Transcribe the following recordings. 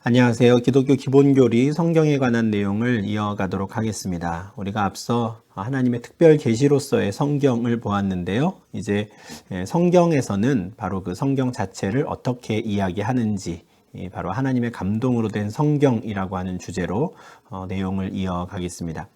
안녕하세요. 기독교 기본교리 성경에 관한 내용을 이어가도록 하겠습니다. 우리가 앞서 하나님의 특별 계시로서의 성경을 보았는데요. 이제 성경에서는 바로 그 성경 자체를 어떻게 이야기하는지, 바로 하나님의 감동으로 된 성경이라고 하는 주제로 내용을 이어가겠습니다.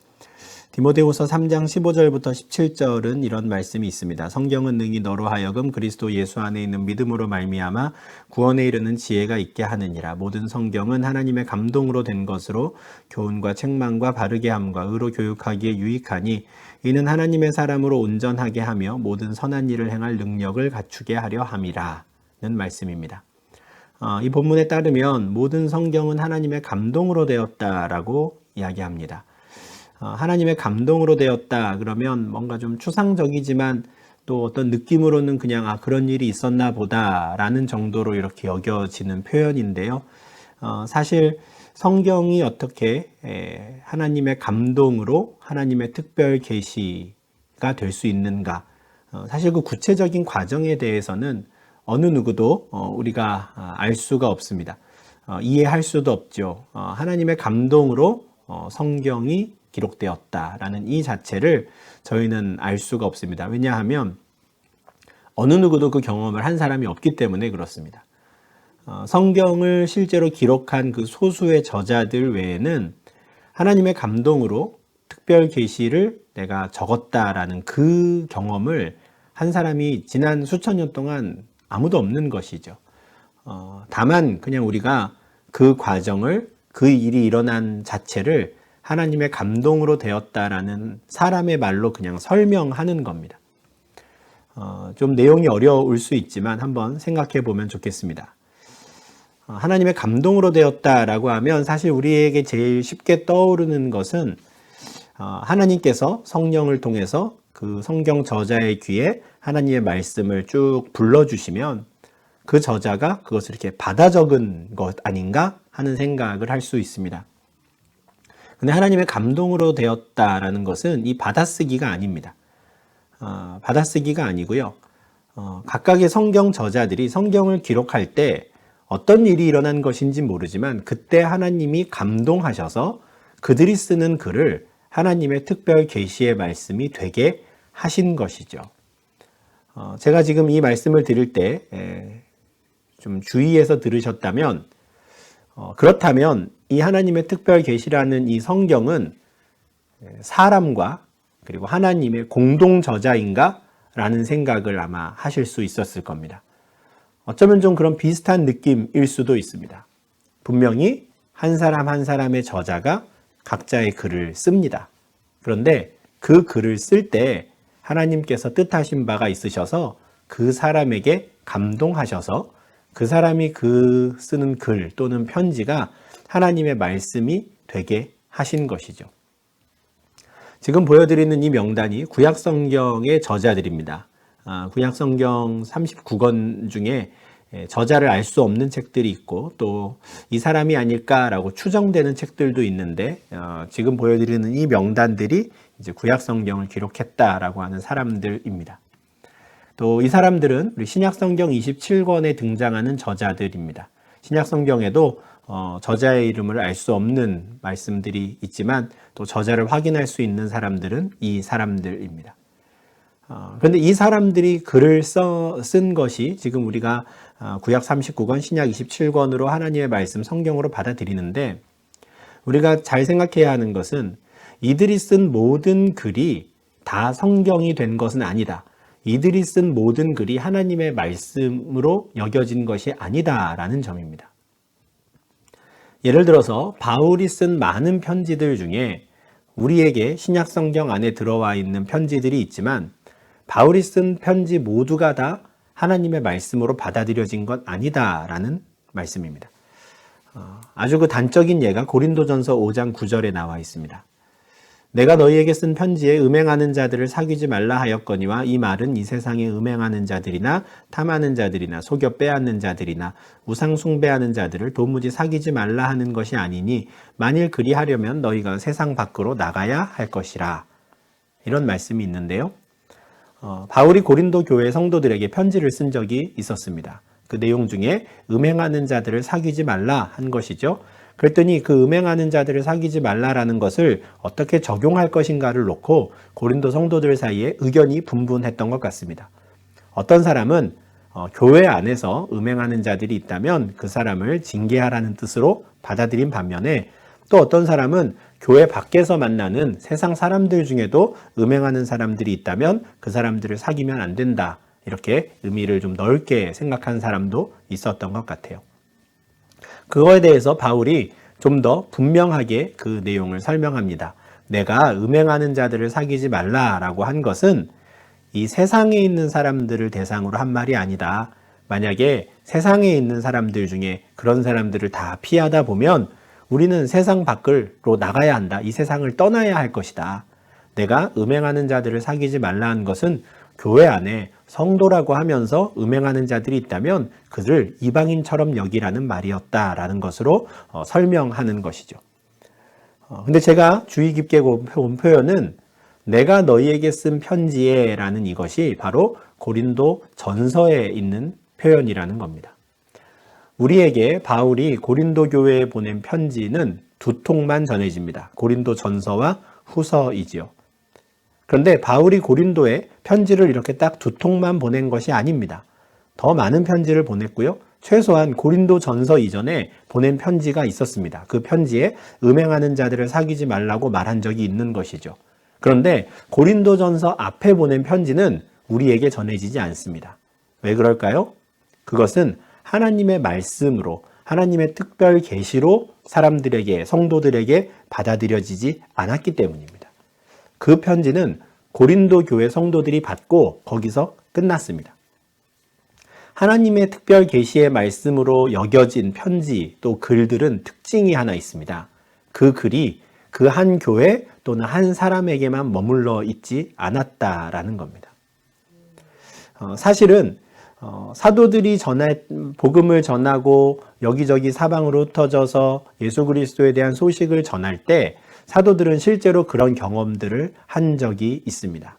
디모데후서 3장 15절부터 17절은 이런 말씀이 있습니다. 성경은 능히 너로 하여금 그리스도 예수 안에 있는 믿음으로 말미암아 구원에 이르는 지혜가 있게 하느니라. 모든 성경은 하나님의 감동으로 된 것으로 교훈과 책망과 바르게 함과 의로 교육하기에 유익하니 이는 하나님의 사람으로 온전하게 하며 모든 선한 일을 행할 능력을 갖추게 하려 함이라 는 말씀입니다. 이 본문에 따르면 모든 성경은 하나님의 감동으로 되었다라고 이야기합니다. 하나님의 감동으로 되었다 그러면 뭔가 좀 추상적이지만 또 어떤 느낌으로는 그냥 그런 일이 있었나 보다라는 정도로 이렇게 여겨지는 표현인데요. 사실 성경이 어떻게 하나님의 감동으로 하나님의 특별 계시가 될 수 있는가, 사실 그 구체적인 과정에 대해서는 어느 누구도 우리가 알 수가 없습니다. 이해할 수도 없죠. 하나님의 감동으로 성경이 기록되었다라는 이 자체를 저희는 알 수가 없습니다. 왜냐하면 어느 누구도 그 경험을 한 사람이 없기 때문에 그렇습니다. 성경을 실제로 기록한 그 소수의 저자들 외에는 하나님의 감동으로 특별 계시를 내가 적었다라는 그 경험을 한 사람이 지난 수천 년 동안 아무도 없는 것이죠. 다만 그냥 우리가 그 과정을, 그 일이 일어난 자체를 하나님의 감동으로 되었다라는 사람의 말로 그냥 설명하는 겁니다. 좀 내용이 어려울 수 있지만 한번 생각해 보면 좋겠습니다. 하나님의 감동으로 되었다라고 하면 사실 우리에게 제일 쉽게 떠오르는 것은 하나님께서 성령을 통해서 그 성경 저자의 귀에 하나님의 말씀을 쭉 불러주시면 그 저자가 그것을 이렇게 받아 적은 것 아닌가 하는 생각을 할 수 있습니다. 근데 하나님의 감동으로 되었다라는 것은 이 받아쓰기가 아닙니다. 받아쓰기가 아니고요. 각각의 성경 저자들이 성경을 기록할 때 어떤 일이 일어난 것인지 모르지만 그때 하나님이 감동하셔서 그들이 쓰는 글을 하나님의 특별 계시의 말씀이 되게 하신 것이죠. 제가 지금 이 말씀을 드릴 때 좀 주의해서 들으셨다면, 그렇다면 이 하나님의 특별 계시라는 이 성경은 사람과 그리고 하나님의 공동 저자인가? 라는 생각을 아마 하실 수 있었을 겁니다. 어쩌면 좀 그런 비슷한 느낌일 수도 있습니다. 분명히 한 사람 한 사람의 저자가 각자의 글을 씁니다. 그런데 그 글을 쓸 때 하나님께서 뜻하신 바가 있으셔서 그 사람에게 감동하셔서 그 사람이 그 쓰는 글 또는 편지가 하나님의 말씀이 되게 하신 것이죠. 지금 보여드리는 이 명단이 구약성경의 저자들입니다. 구약성경 39권 중에 저자를 알 수 없는 책들이 있고 또 이 사람이 아닐까라고 추정되는 책들도 있는데, 지금 보여드리는 이 명단들이 이제 구약성경을 기록했다라고 하는 사람들입니다. 또 이 사람들은 우리 신약성경 27권에 등장하는 저자들입니다. 신약성경에도 저자의 이름을 알 수 없는 말씀들이 있지만 또 저자를 확인할 수 있는 사람들은 이 사람들입니다. 그런데 이 사람들이 글을 쓴 것이 지금 우리가 구약 39권, 신약 27권으로 하나님의 말씀 성경으로 받아들이는데, 우리가 잘 생각해야 하는 것은 이들이 쓴 모든 글이 다 성경이 된 것은 아니다. 이들이 쓴 모든 글이 하나님의 말씀으로 여겨진 것이 아니다라는 점입니다. 예를 들어서 바울이 쓴 많은 편지들 중에 우리에게 신약 성경 안에 들어와 있는 편지들이 있지만 바울이 쓴 편지 모두가 다 하나님의 말씀으로 받아들여진 것 아니다라는 말씀입니다. 아주 그 단적인 예가 고린도전서 5장 9절에 나와 있습니다. 내가 너희에게 쓴 편지에 음행하는 자들을 사귀지 말라 하였거니와 이 말은 이 세상에 음행하는 자들이나 탐하는 자들이나 속여 빼앗는 자들이나 우상 숭배하는 자들을 도무지 사귀지 말라 하는 것이 아니니 만일 그리하려면 너희가 세상 밖으로 나가야 할 것이라. 이런 말씀이 있는데요. 바울이 고린도 교회 성도들에게 편지를 쓴 적이 있었습니다. 그 내용 중에 음행하는 자들을 사귀지 말라 한 것이죠. 그랬더니 그 음행하는 자들을 사귀지 말라라는 것을 어떻게 적용할 것인가를 놓고 고린도 성도들 사이에 의견이 분분했던 것 같습니다. 어떤 사람은 교회 안에서 음행하는 자들이 있다면 그 사람을 징계하라는 뜻으로 받아들인 반면에, 또 어떤 사람은 교회 밖에서 만나는 세상 사람들 중에도 음행하는 사람들이 있다면 그 사람들을 사귀면 안 된다, 이렇게 의미를 좀 넓게 생각한 사람도 있었던 것 같아요. 그거에 대해서 바울이 좀 더 분명하게 그 내용을 설명합니다. 내가 음행하는 자들을 사귀지 말라라고 한 것은 이 세상에 있는 사람들을 대상으로 한 말이 아니다. 만약에 세상에 있는 사람들 중에 그런 사람들을 다 피하다 보면 우리는 세상 밖으로 나가야 한다. 이 세상을 떠나야 할 것이다. 내가 음행하는 자들을 사귀지 말라 한 것은 교회 안에 성도라고 하면서 음행하는 자들이 있다면 그들을 이방인처럼 여기라는 말이었다라는 것으로 설명하는 것이죠. 근데 제가 주의 깊게 본 표현은 내가 너희에게 쓴 편지에 라는 이것이 바로 고린도 전서에 있는 표현이라는 겁니다. 우리에게 바울이 고린도 교회에 보낸 편지는 두 통만 전해집니다. 고린도 전서와 후서이지요. 그런데 바울이 고린도에 편지를 이렇게 딱 두 통만 보낸 것이 아닙니다. 더 많은 편지를 보냈고요. 최소한 고린도 전서 이전에 보낸 편지가 있었습니다. 그 편지에 음행하는 자들을 사귀지 말라고 말한 적이 있는 것이죠. 그런데 고린도 전서 앞에 보낸 편지는 우리에게 전해지지 않습니다. 왜 그럴까요? 그것은 하나님의 말씀으로, 하나님의 특별 계시로 사람들에게, 성도들에게 받아들여지지 않았기 때문입니다. 그 편지는 고린도 교회 성도들이 받고 거기서 끝났습니다. 하나님의 특별 계시의 말씀으로 여겨진 편지, 또 글들은 특징이 하나 있습니다. 그 글이 그 한 교회 또는 한 사람에게만 머물러 있지 않았다라는 겁니다. 사실은 사도들이 복음을 전하고 여기저기 사방으로 흩어져서 예수 그리스도에 대한 소식을 전할 때 사도들은 실제로 그런 경험들을 한 적이 있습니다.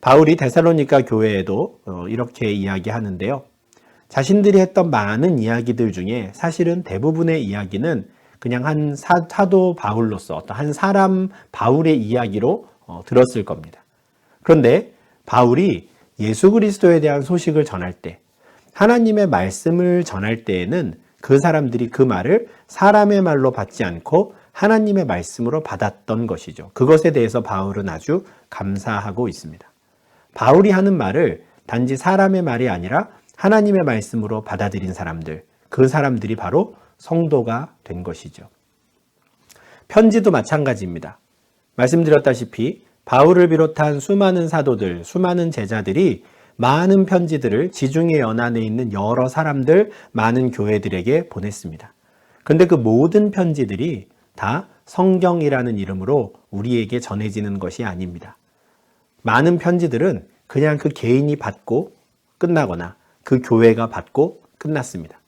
바울이 데살로니가 교회에도 이렇게 이야기하는데요. 자신들이 했던 많은 이야기들 중에 사실은 대부분의 이야기는 그냥 한 사도 바울로서 어떤 한 사람 바울의 이야기로 들었을 겁니다. 그런데 바울이 예수 그리스도에 대한 소식을 전할 때, 하나님의 말씀을 전할 때에는 그 사람들이 그 말을 사람의 말로 받지 않고 하나님의 말씀으로 받았던 것이죠. 그것에 대해서 바울은 아주 감사하고 있습니다. 바울이 하는 말을 단지 사람의 말이 아니라 하나님의 말씀으로 받아들인 사람들, 그 사람들이 바로 성도가 된 것이죠. 편지도 마찬가지입니다. 말씀드렸다시피 바울을 비롯한 수많은 사도들, 수많은 제자들이 많은 편지들을 지중해 연안에 있는 여러 사람들, 많은 교회들에게 보냈습니다. 그런데 그 모든 편지들이 다 성경이라는 이름으로 우리에게 전해지는 것이 아닙니다. 많은 편지들은 그냥 그 개인이 받고 끝나거나 그 교회가 받고 끝났습니다.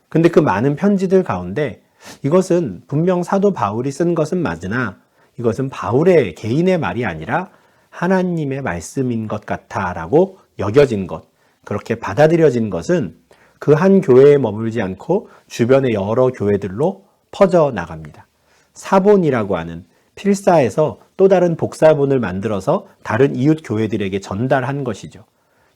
근데 그 많은 편지들 가운데 이것은 분명 사도 바울이 쓴 것은 맞으나 이것은 바울의 개인의 말이 아니라 하나님의 말씀인 것 같아라고 여겨진 것, 그렇게 받아들여진 것은 그 한 교회에 머물지 않고 주변의 여러 교회들로 퍼져나갑니다. 사본이라고 하는 필사에서 또 다른 복사본을 만들어서 다른 이웃 교회들에게 전달한 것이죠.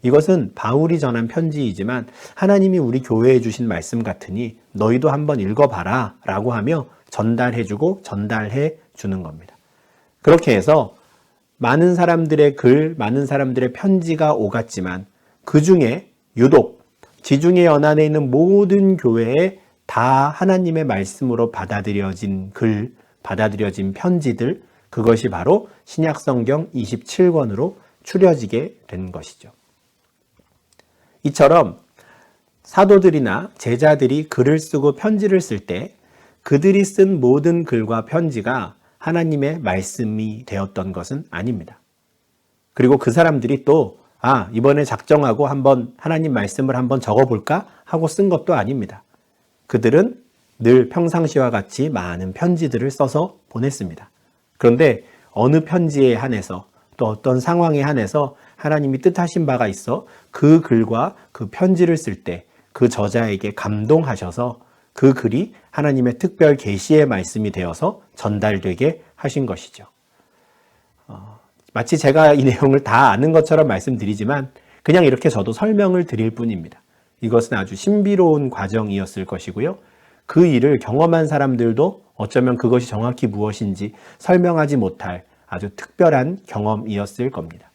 이것은 바울이 전한 편지이지만 하나님이 우리 교회에 주신 말씀 같으니 너희도 한번 읽어봐라 라고 하며 전달해주고 전달해 주는 겁니다. 그렇게 해서 많은 사람들의 글, 많은 사람들의 편지가 오갔지만 그 중에 유독 지중해 연안에 있는 모든 교회에 다 하나님의 말씀으로 받아들여진 글, 받아들여진 편지들, 그것이 바로 신약성경 27권으로 추려지게 된 것이죠. 이처럼 사도들이나 제자들이 글을 쓰고 편지를 쓸 때 그들이 쓴 모든 글과 편지가 하나님의 말씀이 되었던 것은 아닙니다. 그리고 그 사람들이 또 이번에 작정하고 한번 하나님 말씀을 한번 적어볼까 하고 쓴 것도 아닙니다. 그들은 늘 평상시와 같이 많은 편지들을 써서 보냈습니다. 그런데 어느 편지에 한해서 또 어떤 상황에 한해서 하나님이 뜻하신 바가 있어 그 글과 그 편지를 쓸 때 그 저자에게 감동하셔서 그 글이 하나님의 특별 계시의 말씀이 되어서 전달되게 하신 것이죠. 마치 제가 이 내용을 다 아는 것처럼 말씀드리지만 그냥 이렇게 저도 설명을 드릴 뿐입니다. 이것은 아주 신비로운 과정이었을 것이고요. 그 일을 경험한 사람들도 어쩌면 그것이 정확히 무엇인지 설명하지 못할 아주 특별한 경험이었을 겁니다.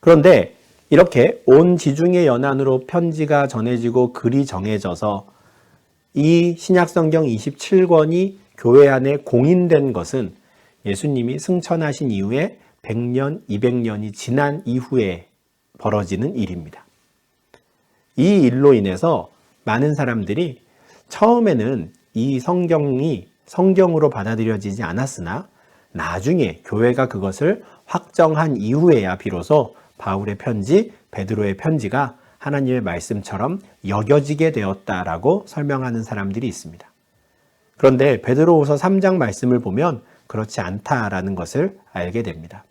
그런데 이렇게 온 지중해 연안으로 편지가 전해지고 글이 정해져서 이 신약성경 27권이 교회 안에 공인된 것은 예수님이 승천하신 이후에 100년, 200년이 지난 이후에 벌어지는 일입니다. 이 일로 인해서 많은 사람들이 처음에는 이 성경이 성경으로 받아들여지지 않았으나 나중에 교회가 그것을 확정한 이후에야 비로소 바울의 편지, 베드로의 편지가 하나님의 말씀처럼 여겨지게 되었다라고 설명하는 사람들이 있습니다. 그런데 베드로후서 3장 말씀을 보면 그렇지 않다라는 것을 알게 됩니다.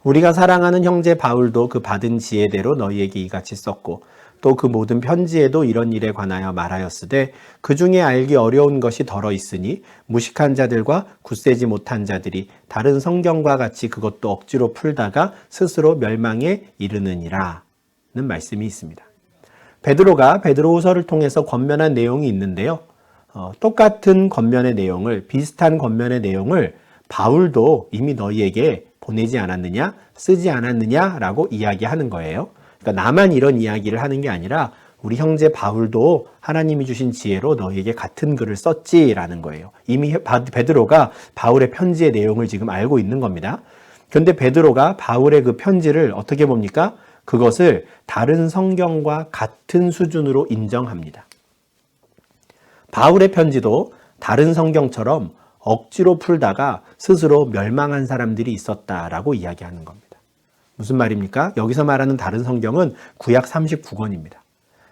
우리가 사랑하는 형제 바울도 그 받은 지혜대로 너희에게 이같이 썼고 또 그 모든 편지에도 이런 일에 관하여 말하였으되 그 중에 알기 어려운 것이 덜어 있으니 무식한 자들과 굳세지 못한 자들이 다른 성경과 같이 그것도 억지로 풀다가 스스로 멸망에 이르느니라 는 말씀이 있습니다. 베드로가 베드로후서를 통해서 권면한 내용이 있는데요. 똑같은 권면의 내용을, 비슷한 권면의 내용을 바울도 이미 너희에게 보내지 않았느냐, 쓰지 않았느냐라고 이야기하는 거예요. 그러니까 나만 이런 이야기를 하는 게 아니라 우리 형제 바울도 하나님이 주신 지혜로 너희에게 같은 글을 썼지라는 거예요. 이미 베드로가 바울의 편지의 내용을 지금 알고 있는 겁니다. 그런데 베드로가 바울의 그 편지를 어떻게 봅니까? 그것을 다른 성경과 같은 수준으로 인정합니다. 바울의 편지도 다른 성경처럼 억지로 풀다가 스스로 멸망한 사람들이 있었다라고 이야기하는 겁니다. 무슨 말입니까? 여기서 말하는 다른 성경은 구약 39권입니다.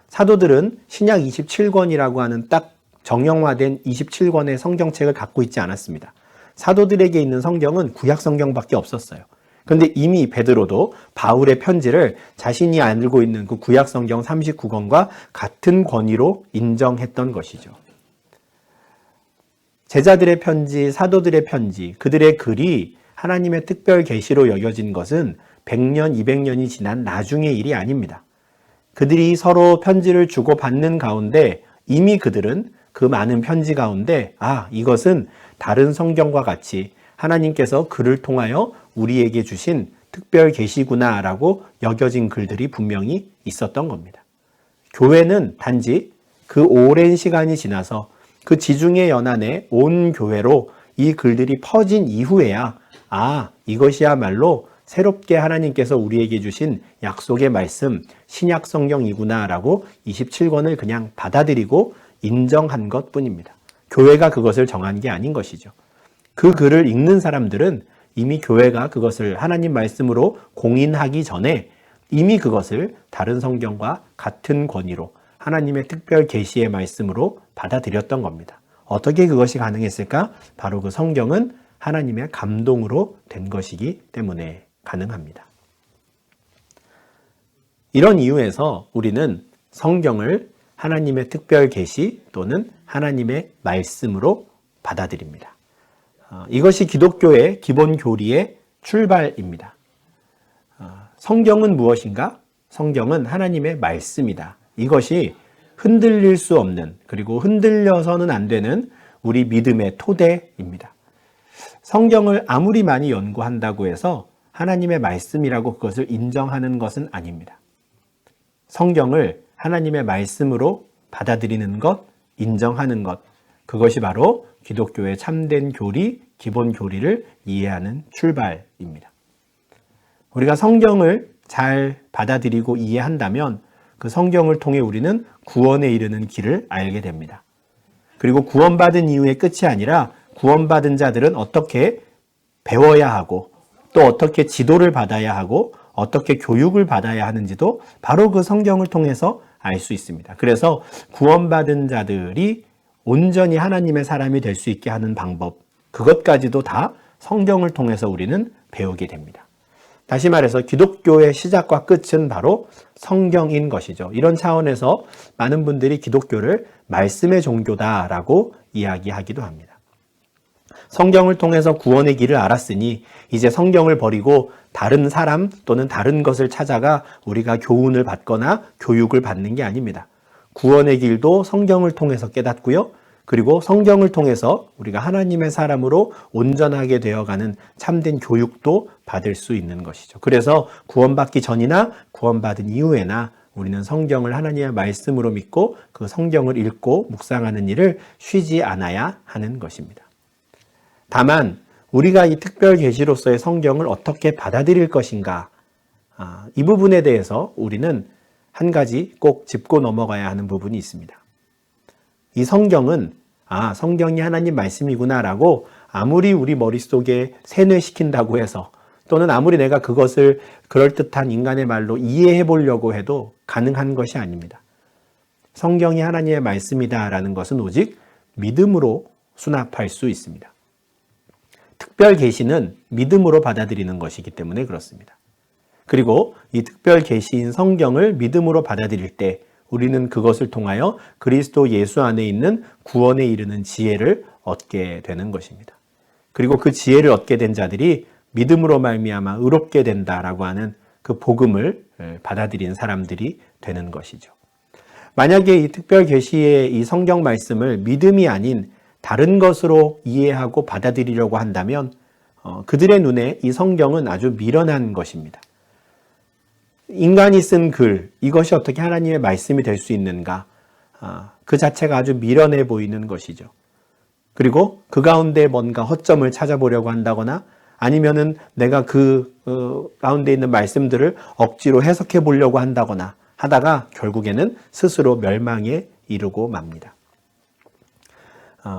사도들은 신약 27권이라고 하는 딱 정형화된 27권의 성경책을 갖고 있지 않았습니다. 사도들에게 있는 성경은 구약 성경밖에 없었어요. 그런데 이미 베드로도 바울의 편지를 자신이 알고 있는 그 구약 성경 39권과 같은 권위로 인정했던 것이죠. 제자들의 편지, 사도들의 편지, 그들의 글이 하나님의 특별 계시로 여겨진 것은 100년, 200년이 지난 나중의 일이 아닙니다. 그들이 서로 편지를 주고받는 가운데 이미 그들은 그 많은 편지 가운데 이것은 다른 성경과 같이 하나님께서 그를 통하여 우리에게 주신 특별 계시구나라고 여겨진 글들이 분명히 있었던 겁니다. 교회는 단지 그 오랜 시간이 지나서 그 지중해 연안에 온 교회로 이 글들이 퍼진 이후에야 이것이야말로 새롭게 하나님께서 우리에게 주신 약속의 말씀, 신약 성경이구나라고 27권을 그냥 받아들이고 인정한 것뿐입니다. 교회가 그것을 정한 게 아닌 것이죠. 그 글을 읽는 사람들은 이미 교회가 그것을 하나님 말씀으로 공인하기 전에 이미 그것을 다른 성경과 같은 권위로 하나님의 특별 계시의 말씀으로 받아들였던 겁니다. 어떻게 그것이 가능했을까? 바로 그 성경은 하나님의 감동으로 된 것이기 때문에 가능합니다. 이런 이유에서 우리는 성경을 하나님의 특별 계시 또는 하나님의 말씀으로 받아들입니다. 이것이 기독교의 기본 교리의 출발입니다. 성경은 무엇인가? 성경은 하나님의 말씀이다. 이것이 흔들릴 수 없는, 그리고 흔들려서는 안 되는 우리 믿음의 토대입니다. 성경을 아무리 많이 연구한다고 해서 하나님의 말씀이라고 그것을 인정하는 것은 아닙니다. 성경을 하나님의 말씀으로 받아들이는 것, 인정하는 것, 그것이 바로 기독교의 참된 교리, 기본 교리를 이해하는 출발입니다. 우리가 성경을 잘 받아들이고 이해한다면 그 성경을 통해 우리는 구원에 이르는 길을 알게 됩니다. 그리고 구원받은 이후의 끝이 아니라 구원받은 자들은 어떻게 배워야 하고 또 어떻게 지도를 받아야 하고 어떻게 교육을 받아야 하는지도 바로 그 성경을 통해서 알 수 있습니다. 그래서 구원받은 자들이 온전히 하나님의 사람이 될 수 있게 하는 방법, 그것까지도 다 성경을 통해서 우리는 배우게 됩니다. 다시 말해서 기독교의 시작과 끝은 바로 성경인 것이죠. 이런 차원에서 많은 분들이 기독교를 말씀의 종교다라고 이야기하기도 합니다. 성경을 통해서 구원의 길을 알았으니 이제 성경을 버리고 다른 사람 또는 다른 것을 찾아가 우리가 교훈을 받거나 교육을 받는 게 아닙니다. 구원의 길도 성경을 통해서 깨닫고요. 그리고 성경을 통해서 우리가 하나님의 사람으로 온전하게 되어가는 참된 교육도 받을 수 있는 것이죠. 그래서 구원받기 전이나 구원받은 이후에나 우리는 성경을 하나님의 말씀으로 믿고 그 성경을 읽고 묵상하는 일을 쉬지 않아야 하는 것입니다. 다만 우리가 이 특별 계시로서의 성경을 어떻게 받아들일 것인가, 이 부분에 대해서 우리는 한 가지 꼭 짚고 넘어가야 하는 부분이 있습니다. 이 성경은 성경이 하나님 말씀이구나라고 아무리 우리 머릿속에 세뇌시킨다고 해서 또는 아무리 내가 그것을 그럴듯한 인간의 말로 이해해 보려고 해도 가능한 것이 아닙니다. 성경이 하나님의 말씀이다라는 것은 오직 믿음으로 수납할 수 있습니다. 특별 계시는 믿음으로 받아들이는 것이기 때문에 그렇습니다. 그리고 이 특별 계시인 성경을 믿음으로 받아들일 때 우리는 그것을 통하여 그리스도 예수 안에 있는 구원에 이르는 지혜를 얻게 되는 것입니다. 그리고 그 지혜를 얻게 된 자들이 믿음으로 말미암아 의롭게 된다라고 하는 그 복음을 받아들인 사람들이 되는 것이죠. 만약에 이 특별 계시의 이 성경 말씀을 믿음이 아닌 다른 것으로 이해하고 받아들이려고 한다면 그들의 눈에 이 성경은 아주 미련한 것입니다. 인간이 쓴 글, 이것이 어떻게 하나님의 말씀이 될 수 있는가? 그 자체가 아주 미련해 보이는 것이죠. 그리고 그 가운데 뭔가 허점을 찾아보려고 한다거나 아니면은 내가 그 가운데 있는 말씀들을 억지로 해석해 보려고 한다거나 하다가 결국에는 스스로 멸망에 이르고 맙니다.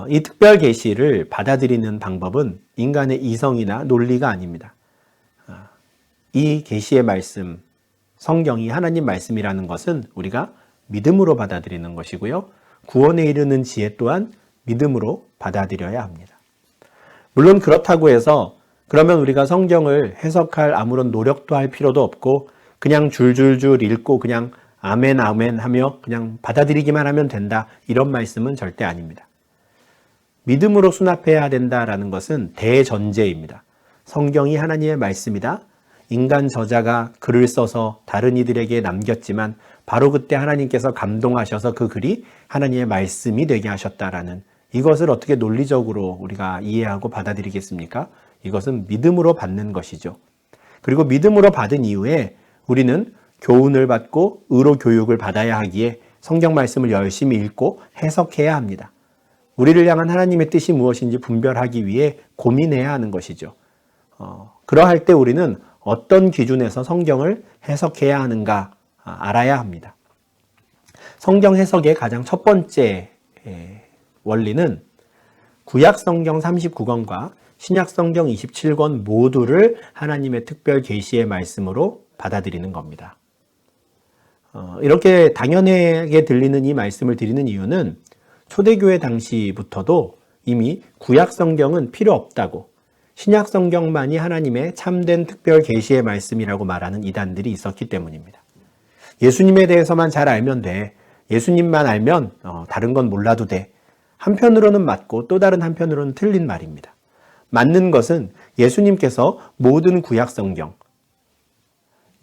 이 특별 계시를 받아들이는 방법은 인간의 이성이나 논리가 아닙니다. 이 계시의 말씀, 성경이 하나님 말씀이라는 것은 우리가 믿음으로 받아들이는 것이고요. 구원에 이르는 지혜 또한 믿음으로 받아들여야 합니다. 물론 그렇다고 해서 그러면 우리가 성경을 해석할 아무런 노력도 할 필요도 없고 그냥 줄줄줄 읽고 그냥 아멘 아멘 하며 그냥 받아들이기만 하면 된다, 이런 말씀은 절대 아닙니다. 믿음으로 수납해야 된다라는 것은 대전제입니다. 성경이 하나님의 말씀이다. 인간 저자가 글을 써서 다른 이들에게 남겼지만 바로 그때 하나님께서 감동하셔서 그 글이 하나님의 말씀이 되게 하셨다라는, 이것을 어떻게 논리적으로 우리가 이해하고 받아들이겠습니까? 이것은 믿음으로 받는 것이죠. 그리고 믿음으로 받은 이후에 우리는 교훈을 받고 의로 교육을 받아야 하기에 성경 말씀을 열심히 읽고 해석해야 합니다. 우리를 향한 하나님의 뜻이 무엇인지 분별하기 위해 고민해야 하는 것이죠. 그러할 때 우리는 어떤 기준에서 성경을 해석해야 하는가 알아야 합니다. 성경 해석의 가장 첫 번째 원리는 구약 성경 39권과 신약 성경 27권 모두를 하나님의 특별 계시의 말씀으로 받아들이는 겁니다. 이렇게 당연하게 들리는 이 말씀을 드리는 이유는 초대교회 당시부터도 이미 구약 성경은 필요 없다고, 신약 성경만이 하나님의 참된 특별 계시의 말씀이라고 말하는 이단들이 있었기 때문입니다. 예수님에 대해서만 잘 알면 돼. 예수님만 알면 다른 건 몰라도 돼. 한편으로는 맞고 또 다른 한편으로는 틀린 말입니다. 맞는 것은 예수님께서 모든 구약 성경,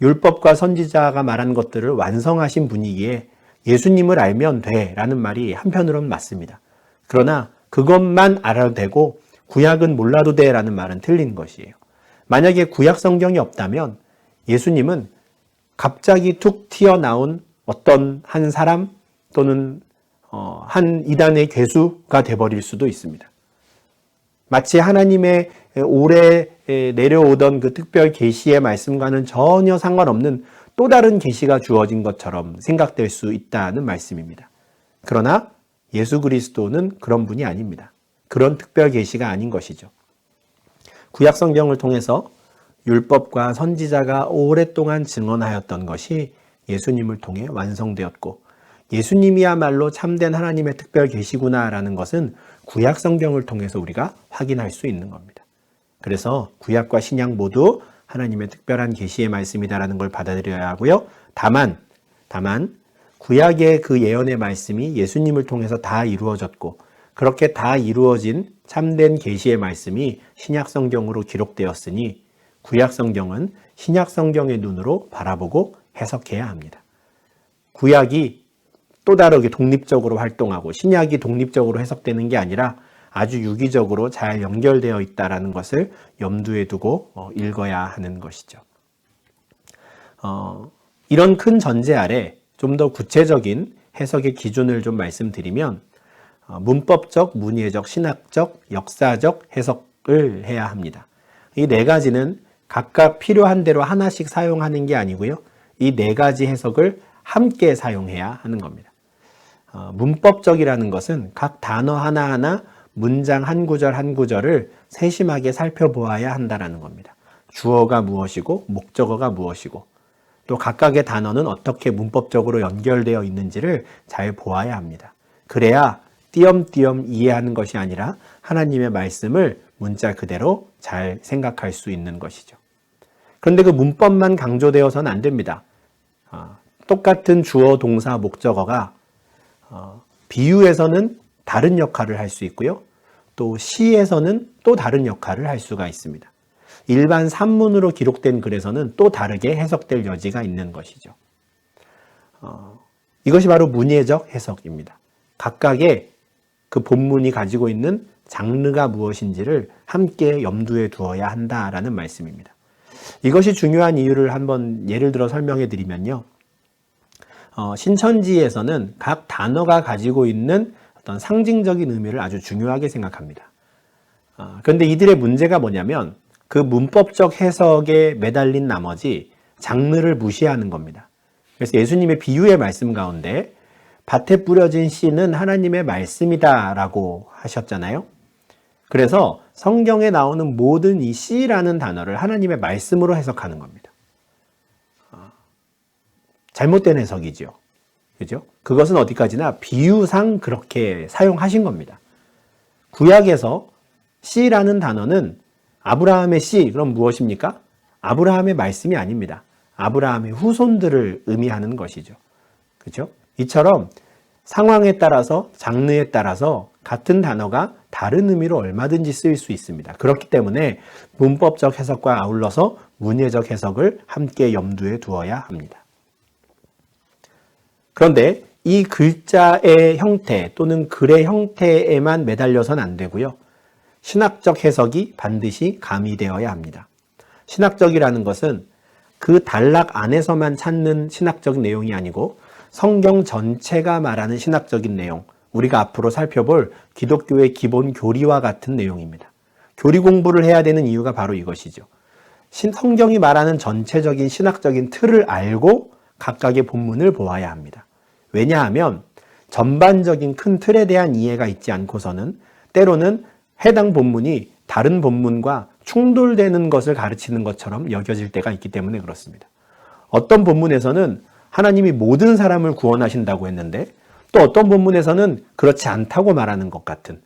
율법과 선지자가 말한 것들을 완성하신 분이기에 예수님을 알면 돼 라는 말이 한편으로는 맞습니다. 그러나 그것만 알아도 되고 구약은 몰라도 돼 라는 말은 틀린 것이에요. 만약에 구약 성경이 없다면 예수님은 갑자기 툭 튀어나온 어떤 한 사람 또는 한 이단의 괴수가 되어버릴 수도 있습니다. 마치 하나님의 오래 내려오던 그 특별 계시의 말씀과는 전혀 상관없는 또 다른 계시가 주어진 것처럼 생각될 수 있다는 말씀입니다. 그러나 예수 그리스도는 그런 분이 아닙니다. 그런 특별 계시가 아닌 것이죠. 구약 성경을 통해서 율법과 선지자가 오랫동안 증언하였던 것이 예수님을 통해 완성되었고, 예수님이야말로 참된 하나님의 특별 계시구나라는 것은 구약 성경을 통해서 우리가 확인할 수 있는 겁니다. 그래서 구약과 신약 모두 하나님의 특별한 계시의 말씀이다라는 걸 받아들여야 하고요. 다만 구약의 그 예언의 말씀이 예수님을 통해서 다 이루어졌고 그렇게 다 이루어진 참된 계시의 말씀이 신약 성경으로 기록되었으니 구약 성경은 신약 성경의 눈으로 바라보고 해석해야 합니다. 구약이 또 다르게 독립적으로 활동하고 신약이 독립적으로 해석되는 게 아니라 아주 유기적으로 잘 연결되어 있다는 것을 염두에 두고 읽어야 하는 것이죠. 이런 큰 전제 아래 좀 더 구체적인 해석의 기준을 좀 말씀드리면 문법적, 문예적, 신학적, 역사적 해석을 해야 합니다. 이 네 가지는 각각 필요한 대로 하나씩 사용하는 게 아니고요. 이 네 가지 해석을 함께 사용해야 하는 겁니다. 문법적이라는 것은 각 단어 하나하나 문장 한 구절 한 구절을 세심하게 살펴보아야 한다는 겁니다. 주어가 무엇이고 목적어가 무엇이고 또 각각의 단어는 어떻게 문법적으로 연결되어 있는지를 잘 보아야 합니다. 그래야 띄엄띄엄 이해하는 것이 아니라 하나님의 말씀을 문자 그대로 잘 생각할 수 있는 것이죠. 그런데 그 문법만 강조되어서는 안 됩니다. 똑같은 주어, 동사, 목적어가 비유에서는 다른 역할을 할 수 있고요. 또 시에서는 또 다른 역할을 할 수가 있습니다. 일반 산문으로 기록된 글에서는 또 다르게 해석될 여지가 있는 것이죠. 이것이 바로 문예적 해석입니다. 각각의 그 본문이 가지고 있는 장르가 무엇인지를 함께 염두에 두어야 한다라는 말씀입니다. 이것이 중요한 이유를 한번 예를 들어 설명해 드리면요. 신천지에서는 각 단어가 가지고 있는 어떤 상징적인 의미를 아주 중요하게 생각합니다. 그런데 이들의 문제가 뭐냐면 그 문법적 해석에 매달린 나머지 장르를 무시하는 겁니다. 그래서 예수님의 비유의 말씀 가운데 밭에 뿌려진 씨는 하나님의 말씀이다라고 하셨잖아요. 그래서 성경에 나오는 모든 이 씨라는 단어를 하나님의 말씀으로 해석하는 겁니다. 잘못된 해석이죠. 그죠? 그것은 어디까지나 비유상 그렇게 사용하신 겁니다. 구약에서 씨라는 단어는 아브라함의 씨, 그럼 무엇입니까? 아브라함의 말씀이 아닙니다. 아브라함의 후손들을 의미하는 것이죠. 그죠? 이처럼 상황에 따라서, 장르에 따라서 같은 단어가 다른 의미로 얼마든지 쓰일 수 있습니다. 그렇기 때문에 문법적 해석과 아울러서 문예적 해석을 함께 염두에 두어야 합니다. 그런데 이 글자의 형태 또는 글의 형태에만 매달려서는 안 되고요. 신학적 해석이 반드시 가미되어야 합니다. 신학적이라는 것은 그 단락 안에서만 찾는 신학적 내용이 아니고 성경 전체가 말하는 신학적인 내용, 우리가 앞으로 살펴볼 기독교의 기본 교리와 같은 내용입니다. 교리 공부를 해야 되는 이유가 바로 이것이죠. 성경이 말하는 전체적인 신학적인 틀을 알고 각각의 본문을 보아야 합니다. 왜냐하면 전반적인 큰 틀에 대한 이해가 있지 않고서는 때로는 해당 본문이 다른 본문과 충돌되는 것을 가르치는 것처럼 여겨질 때가 있기 때문에 그렇습니다. 어떤 본문에서는 하나님이 모든 사람을 구원하신다고 했는데 또 어떤 본문에서는 그렇지 않다고 말하는 것 같은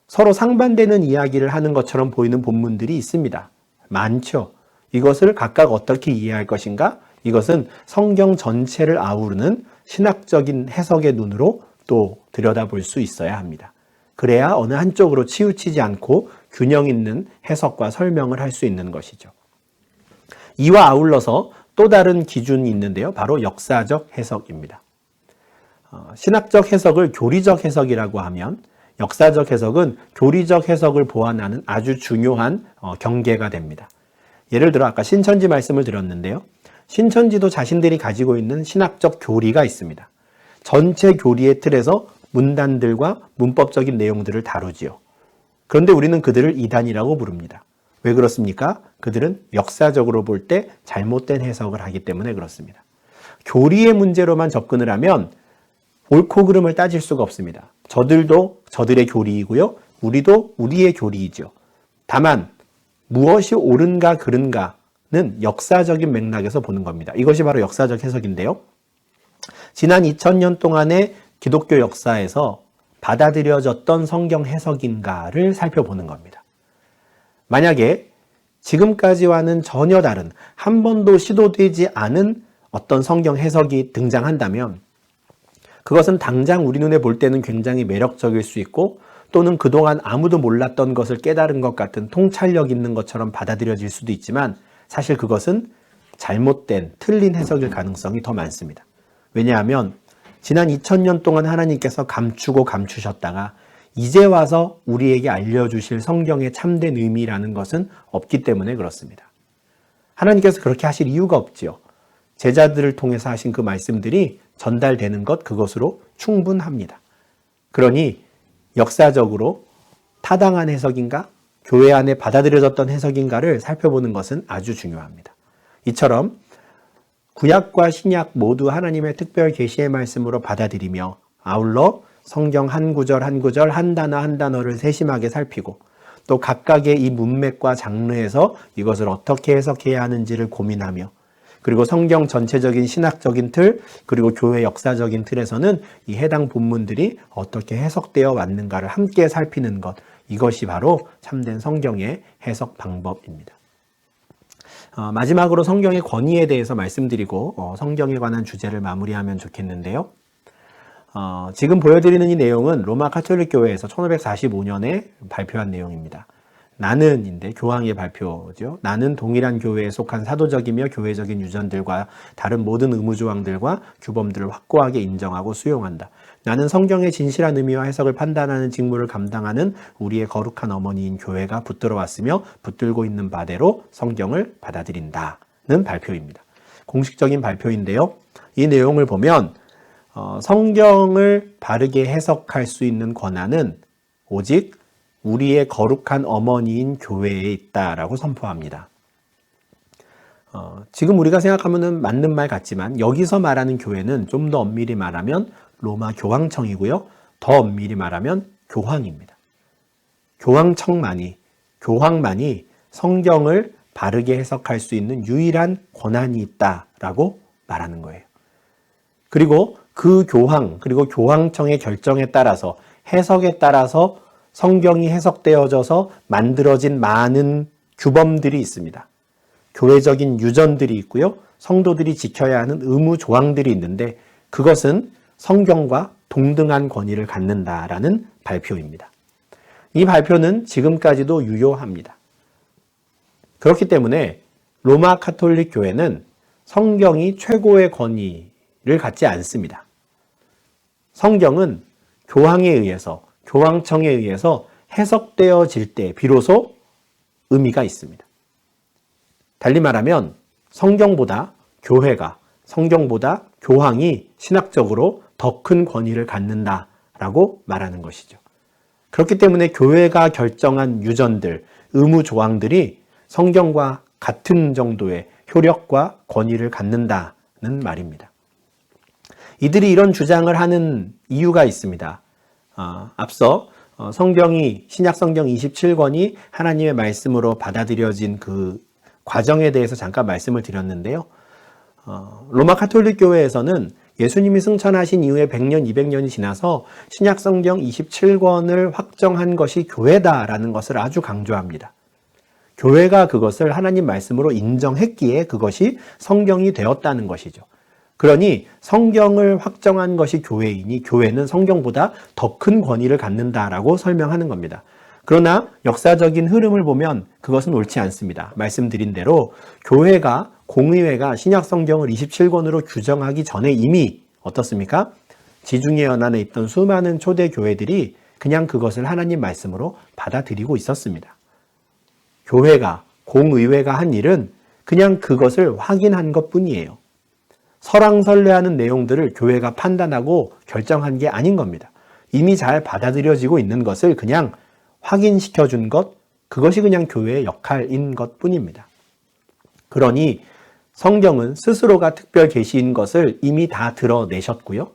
서로 상반되는 이야기를 하는 것처럼 보이는 본문들이 있습니다. 많죠. 이것을 각각 어떻게 이해할 것인가? 이것은 성경 전체를 아우르는 신학적인 해석의 눈으로 또 들여다볼 수 있어야 합니다. 그래야 어느 한쪽으로 치우치지 않고 균형 있는 해석과 설명을 할 수 있는 것이죠. 이와 아울러서 또 다른 기준이 있는데요. 바로 역사적 해석입니다. 신학적 해석을 교리적 해석이라고 하면 역사적 해석은 교리적 해석을 보완하는 아주 중요한 경계가 됩니다. 예를 들어 아까 신천지 말씀을 드렸는데요. 신천지도 자신들이 가지고 있는 신학적 교리가 있습니다. 전체 교리의 틀에서 문단들과 문법적인 내용들을 다루지요. 그런데 우리는 그들을 이단이라고 부릅니다. 왜 그렇습니까? 그들은 역사적으로 볼 때 잘못된 해석을 하기 때문에 그렇습니다. 교리의 문제로만 접근을 하면 옳고 그름을 따질 수가 없습니다. 저들도 저들의 교리이고요. 우리도 우리의 교리이죠. 다만 무엇이 옳은가 그른가는 역사적인 맥락에서 보는 겁니다. 이것이 바로 역사적 해석인데요. 지난 2000년 동안의 기독교 역사에서 받아들여졌던 성경 해석인가를 살펴보는 겁니다. 만약에 지금까지와는 전혀 다른, 한 번도 시도되지 않은 어떤 성경 해석이 등장한다면 그것은 당장 우리 눈에 볼 때는 굉장히 매력적일 수 있고, 또는 그동안 아무도 몰랐던 것을 깨달은 것 같은 통찰력 있는 것처럼 받아들여질 수도 있지만, 사실 그것은 잘못된 틀린 해석일 가능성이 더 많습니다. 왜냐하면 지난 2000년 동안 하나님께서 감추고 감추셨다가 이제 와서 우리에게 알려주실 성경의 참된 의미라는 것은 없기 때문에 그렇습니다. 하나님께서 그렇게 하실 이유가 없지요. 제자들을 통해서 하신 그 말씀들이 전달되는 것, 그것으로 충분합니다. 그러니 역사적으로 타당한 해석인가, 교회 안에 받아들여졌던 해석인가를 살펴보는 것은 아주 중요합니다. 이처럼 구약과 신약 모두 하나님의 특별 계시의 말씀으로 받아들이며, 아울러 성경 한 구절 한 구절, 한 단어 한 단어를 세심하게 살피고, 또 각각의 이 문맥과 장르에서 이것을 어떻게 해석해야 하는지를 고민하며, 그리고 성경 전체적인 신학적인 틀, 그리고 교회 역사적인 틀에서는 이 해당 본문들이 어떻게 해석되어 왔는가를 함께 살피는 것, 이것이 바로 참된 성경의 해석 방법입니다. 마지막으로 성경의 권위에 대해서 말씀드리고 성경에 관한 주제를 마무리하면 좋겠는데요. 지금 보여드리는 이 내용은 로마 가톨릭 교회에서 1545년에 발표한 내용입니다. 나는인데 교황의 발표죠. 나는 동일한 교회에 속한 사도적이며 교회적인 유전들과 다른 모든 의무조항들과 규범들을 확고하게 인정하고 수용한다. 나는 성경의 진실한 의미와 해석을 판단하는 직무를 감당하는 우리의 거룩한 어머니인 교회가 붙들어 왔으며 붙들고 있는 바대로 성경을 받아들인다는 발표입니다. 공식적인 발표인데요. 이 내용을 보면 성경을 바르게 해석할 수 있는 권한은 오직 우리의 거룩한 어머니인 교회에 있다라고 선포합니다. 지금 우리가 생각하면 맞는 말 같지만 여기서 말하는 교회는 좀 더 엄밀히 말하면 로마 교황청이고요. 더 엄밀히 말하면 교황입니다. 교황청만이, 교황만이 성경을 바르게 해석할 수 있는 유일한 권한이 있다라고 말하는 거예요. 그리고 그 교황, 그리고 교황청의 결정에 따라서, 해석에 따라서 성경이 해석되어져서 만들어진 많은 규범들이 있습니다. 교회적인 유전들이 있고요. 성도들이 지켜야 하는 의무 조항들이 있는데 그것은 성경과 동등한 권위를 갖는다라는 발표입니다. 이 발표는 지금까지도 유효합니다. 그렇기 때문에 로마 가톨릭 교회는 성경이 최고의 권위를 갖지 않습니다. 성경은 교황에 의해서, 교황청에 의해서 해석되어질 때 비로소 의미가 있습니다. 달리 말하면 성경보다 교회가, 성경보다 교황이 신학적으로 더 큰 권위를 갖는다라고 말하는 것이죠. 그렇기 때문에 교회가 결정한 유전들, 의무 조항들이 성경과 같은 정도의 효력과 권위를 갖는다는 말입니다. 이들이 이런 주장을 하는 이유가 있습니다. 앞서 성경이, 신약 성경 27권이 하나님의 말씀으로 받아들여진 그 과정에 대해서 잠깐 말씀을 드렸는데요. 로마 가톨릭 교회에서는 예수님이 승천하신 이후에 100년, 200년이 지나서 신약 성경 27권을 확정한 것이 교회다라는 것을 아주 강조합니다. 교회가 그것을 하나님 말씀으로 인정했기에 그것이 성경이 되었다는 것이죠. 그러니 성경을 확정한 것이 교회이니 교회는 성경보다 더 큰 권위를 갖는다라고 설명하는 겁니다. 그러나 역사적인 흐름을 보면 그것은 옳지 않습니다. 말씀드린 대로 교회가, 공의회가 신약 성경을 27권으로 규정하기 전에 이미 어떻습니까? 지중해 연안에 있던 수많은 초대 교회들이 그냥 그것을 하나님 말씀으로 받아들이고 있었습니다. 교회가, 공의회가 한 일은 그냥 그것을 확인한 것뿐이에요. 설왕설래하는 내용들을 교회가 판단하고 결정한 게 아닌 겁니다. 이미 잘 받아들여지고 있는 것을 그냥 확인시켜준 것, 그것이 그냥 교회의 역할인 것뿐입니다. 그러니 성경은 스스로가 특별 계시인 것을 이미 다 드러내셨고요.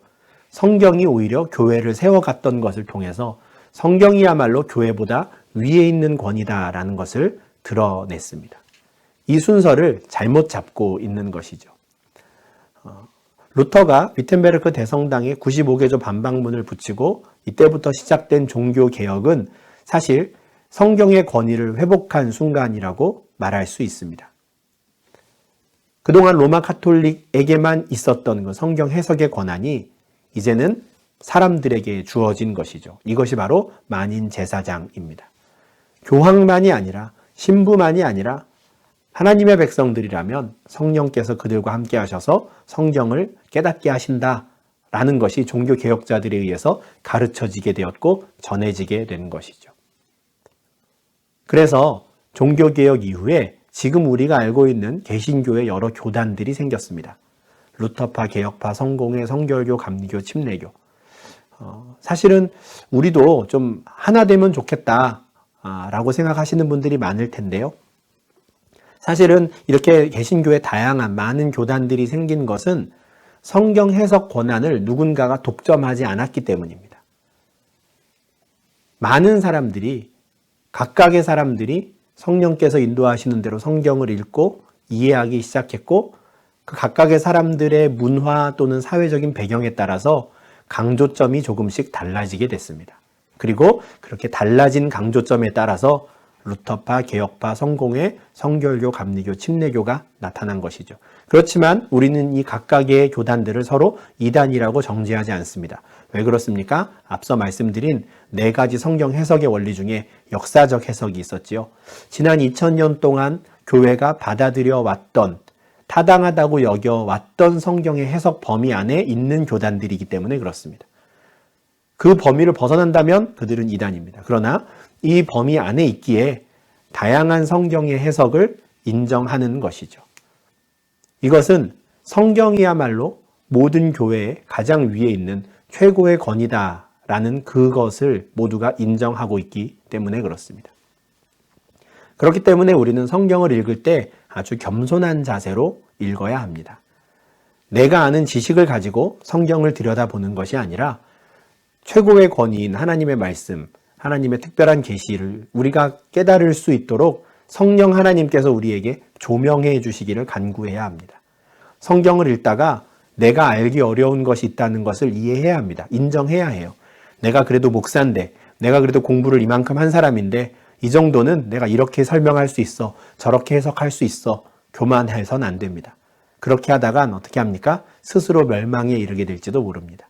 성경이 오히려 교회를 세워갔던 것을 통해서 성경이야말로 교회보다 위에 있는 권위다라는 것을 드러냈습니다. 이 순서를 잘못 잡고 있는 것이죠. 루터가 위텐베르크 대성당에 95개조 반박문을 붙이고 이때부터 시작된 종교 개혁은 사실 성경의 권위를 회복한 순간이라고 말할 수 있습니다. 그동안 로마 가톨릭에게만 있었던 그 성경 해석의 권한이 이제는 사람들에게 주어진 것이죠. 이것이 바로 만인 제사장입니다. 교황만이 아니라 신부만이 아니라 하나님의 백성들이라면 성령께서 그들과 함께 하셔서 성경을 깨닫게 하신다라는 것이 종교개혁자들에 의해서 가르쳐지게 되었고 전해지게 된 것이죠. 그래서 종교개혁 이후에 지금 우리가 알고 있는 개신교의 여러 교단들이 생겼습니다. 루터파, 개혁파, 성공회, 성결교, 감리교, 침례교. 사실은 우리도 좀 하나 되면 좋겠다라고 생각하시는 분들이 많을 텐데요. 사실은 이렇게 개신교의 다양한 많은 교단들이 생긴 것은 성경 해석 권한을 누군가가 독점하지 않았기 때문입니다. 많은 사람들이, 각각의 사람들이 성령께서 인도하시는 대로 성경을 읽고 이해하기 시작했고 그 각각의 사람들의 문화 또는 사회적인 배경에 따라서 강조점이 조금씩 달라지게 됐습니다. 그리고 그렇게 달라진 강조점에 따라서 루터파, 개혁파, 성공회, 성결교, 감리교, 침례교가 나타난 것이죠. 그렇지만 우리는 이 각각의 교단들을 서로 이단이라고 정죄하지 않습니다. 왜 그렇습니까? 앞서 말씀드린 4가지 성경 해석의 원리 중에 역사적 해석이 있었지요. 지난 2000년 동안 교회가 받아들여 왔던, 타당하다고 여겨왔던 성경의 해석 범위 안에 있는 교단들이기 때문에 그렇습니다. 그 범위를 벗어난다면 그들은 이단입니다. 그러나 이 범위 안에 있기에 다양한 성경의 해석을 인정하는 것이죠. 이것은 성경이야말로 모든 교회의 가장 위에 있는 최고의 권위다라는 그것을 모두가 인정하고 있기 때문에 그렇습니다. 그렇기 때문에 우리는 성경을 읽을 때 아주 겸손한 자세로 읽어야 합니다. 내가 아는 지식을 가지고 성경을 들여다보는 것이 아니라 최고의 권위인 하나님의 말씀, 하나님의 특별한 계시를 우리가 깨달을 수 있도록 성령 하나님께서 우리에게 조명해 주시기를 간구해야 합니다. 성경을 읽다가 내가 알기 어려운 것이 있다는 것을 이해해야 합니다. 인정해야 해요. 내가 그래도 목사인데, 내가 그래도 공부를 이만큼 한 사람인데 이 정도는 내가 이렇게 설명할 수 있어, 저렇게 해석할 수 있어, 교만해서는 안 됩니다. 그렇게 하다간 어떻게 합니까? 스스로 멸망에 이르게 될지도 모릅니다.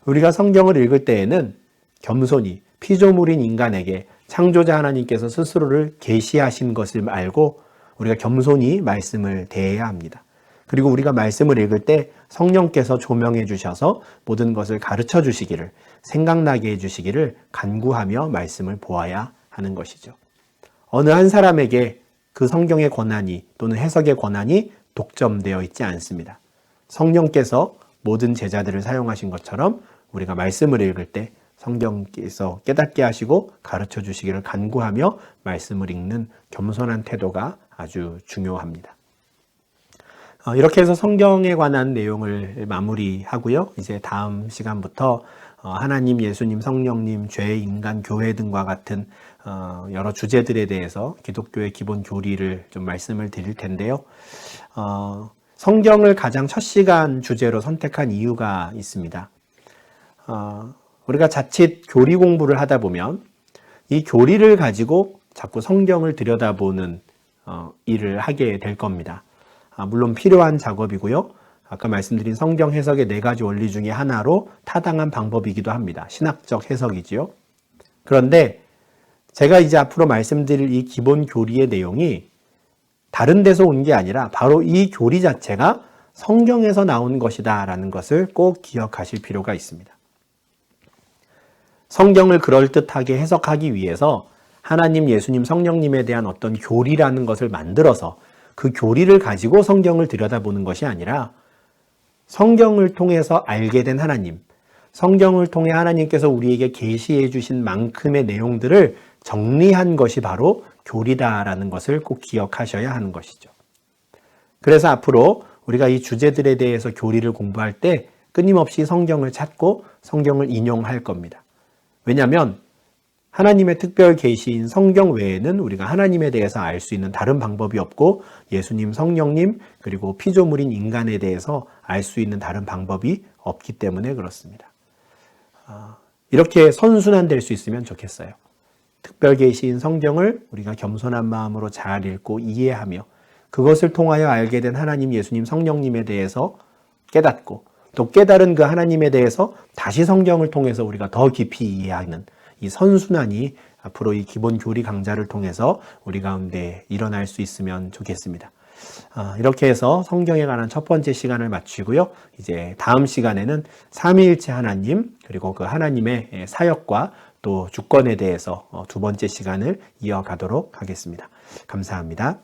우리가 성경을 읽을 때에는 겸손히 피조물인 인간에게 창조자 하나님께서 스스로를 계시하신 것을 알고 우리가 겸손히 말씀을 대해야 합니다. 그리고 우리가 말씀을 읽을 때 성령께서 조명해 주셔서 모든 것을 가르쳐 주시기를, 생각나게 해 주시기를 간구하며 말씀을 보아야 하는 것이죠. 어느 한 사람에게 그 성경의 권한이 또는 해석의 권한이 독점되어 있지 않습니다. 성령께서 모든 제자들을 사용하신 것처럼 우리가 말씀을 읽을 때 성경께서 깨닫게 하시고 가르쳐 주시기를 간구하며 말씀을 읽는 겸손한 태도가 아주 중요합니다. 이렇게 해서 성경에 관한 내용을 마무리하고요. 이제 다음 시간부터 하나님, 예수님, 성령님, 죄, 인간, 교회 등과 같은 여러 주제들에 대해서 기독교의 기본 교리를 좀 말씀을 드릴 텐데요. 성경을 가장 첫 시간 주제로 선택한 이유가 있습니다. 우리가 자칫 교리 공부를 하다 보면 이 교리를 가지고 자꾸 성경을 들여다보는 일을 하게 될 겁니다. 물론 필요한 작업이고요. 아까 말씀드린 성경 해석의 4가지 원리 중에 하나로 타당한 방법이기도 합니다. 신학적 해석이지요. 그런데 제가 이제 앞으로 말씀드릴 이 기본 교리의 내용이 다른 데서 온 게 아니라 바로 이 교리 자체가 성경에서 나온 것이다라는 것을 꼭 기억하실 필요가 있습니다. 성경을 그럴듯하게 해석하기 위해서 하나님, 예수님, 성령님에 대한 어떤 교리라는 것을 만들어서 그 교리를 가지고 성경을 들여다보는 것이 아니라 성경을 통해서 알게 된 하나님, 성경을 통해 하나님께서 우리에게 계시해 주신 만큼의 내용들을 정리한 것이 바로 교리다라는 것을 꼭 기억하셔야 하는 것이죠. 그래서 앞으로 우리가 이 주제들에 대해서 교리를 공부할 때 끊임없이 성경을 찾고 성경을 인용할 겁니다. 왜냐하면 하나님의 특별 계시인 성경 외에는 우리가 하나님에 대해서 알 수 있는 다른 방법이 없고 예수님, 성령님, 그리고 피조물인 인간에 대해서 알 수 있는 다른 방법이 없기 때문에 그렇습니다. 이렇게 선순환될 수 있으면 좋겠어요. 특별 계시인 성경을 우리가 겸손한 마음으로 잘 읽고 이해하며 그것을 통하여 알게 된 하나님, 예수님, 성령님에 대해서 깨닫고 또 깨달은 그 하나님에 대해서 다시 성경을 통해서 우리가 더 깊이 이해하는 이 선순환이 앞으로 이 기본 교리 강좌를 통해서 우리 가운데 일어날 수 있으면 좋겠습니다. 이렇게 해서 성경에 관한 첫 번째 시간을 마치고요. 이제 다음 시간에는 삼위일체 하나님 그리고 그 하나님의 사역과 또 주권에 대해서 두 번째 시간을 이어가도록 하겠습니다. 감사합니다.